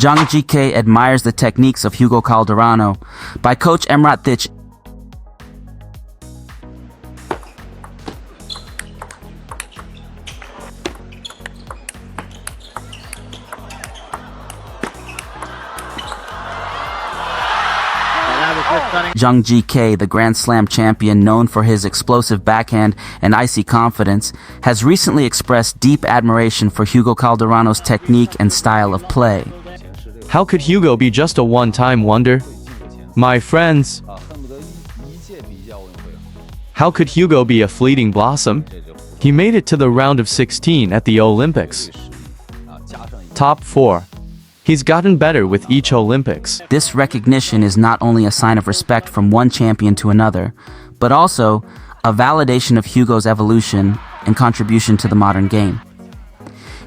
Zhang Jike admires the techniques of Hugo Calderano. By coach EmRatThich, Zhang Jike, the Grand Slam champion known for his explosive backhand and icy confidence, has recently expressed deep admiration for Hugo Calderano's technique and style of play. How could Hugo be just a one-time wonder? My friends, how could Hugo be a fleeting blossom? He made it to the round of 16 at the Olympics. Top 4. He's gotten better with each Olympics. This recognition is not only a sign of respect from one champion to another, but also a validation of Hugo's evolution and contribution to the modern game.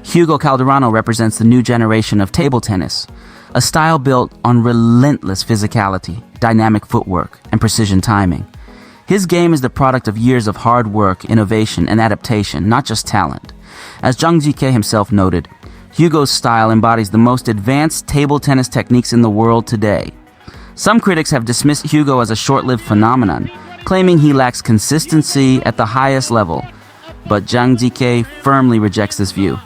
Hugo Calderano represents the new generation of table tennis, a style built on relentless physicality, dynamic footwork, and precision timing. His game is the product of years of hard work, innovation, and adaptation, not just talent. As Zhang Jike himself noted, Hugo's style embodies the most advanced table tennis techniques in the world today. Some critics have dismissed Hugo as a short-lived phenomenon, claiming he lacks consistency at the highest level. But Zhang Jike firmly rejects this view.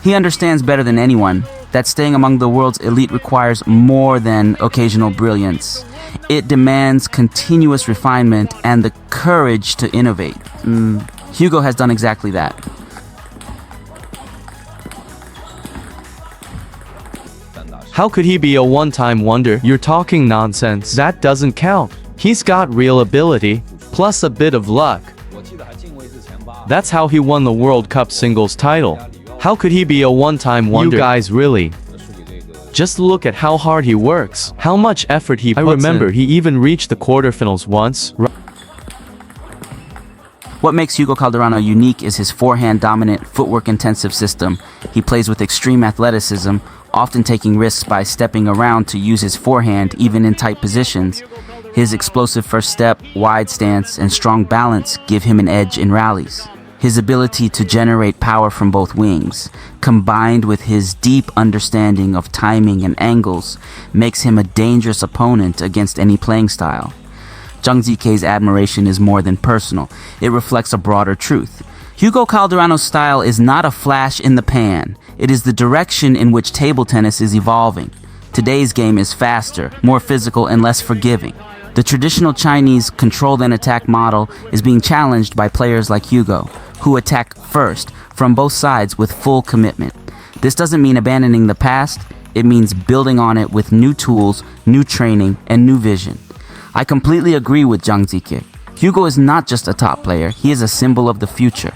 He understands better than anyone that staying among the world's elite requires more than occasional brilliance. It demands continuous refinement and the courage to innovate. Hugo has done exactly that. How could he be a one-time wonder? You're talking nonsense. That doesn't count. He's got real ability, plus a bit of luck. That's how he won the World Cup singles title. How could he be a one-time wonder? You guys really? Just look at how hard he works, how much effort he puts in. I remember he even reached the quarterfinals once. What makes Hugo Calderano unique is his forehand-dominant, footwork-intensive system. He plays with extreme athleticism, often taking risks by stepping around to use his forehand even in tight positions. His explosive first step, wide stance, and strong balance give him an edge in rallies. His ability to generate power from both wings, combined with his deep understanding of timing and angles, makes him a dangerous opponent against any playing style. Zhang Jike's admiration is more than personal. It reflects a broader truth. Hugo Calderano's style is not a flash in the pan. It is the direction in which table tennis is evolving. Today's game is faster, more physical, and less forgiving. The traditional Chinese control-then-attack model is being challenged by players like Hugo, who attack first, from both sides with full commitment. This doesn't mean abandoning the past. It means building on it with new tools, new training, and new vision. I completely agree with Zhang Jike. Hugo is not just a top player, he is a symbol of the future.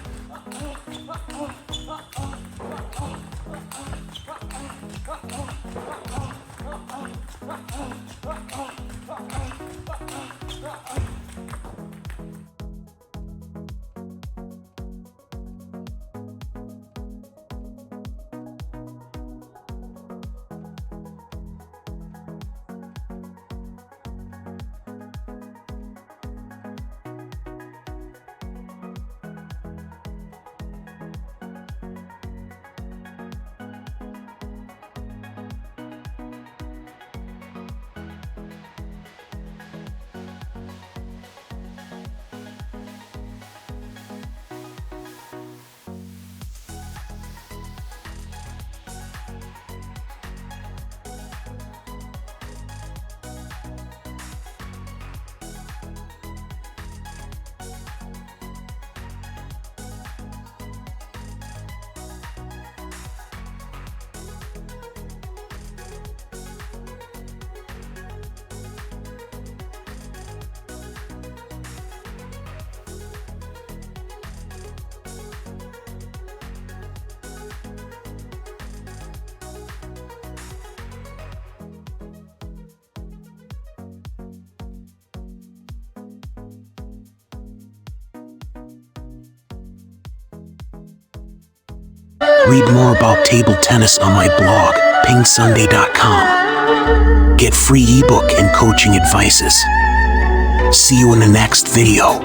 Read more about table tennis on my blog, PingSunday.com. Get free ebook and coaching advices. See you in the next video.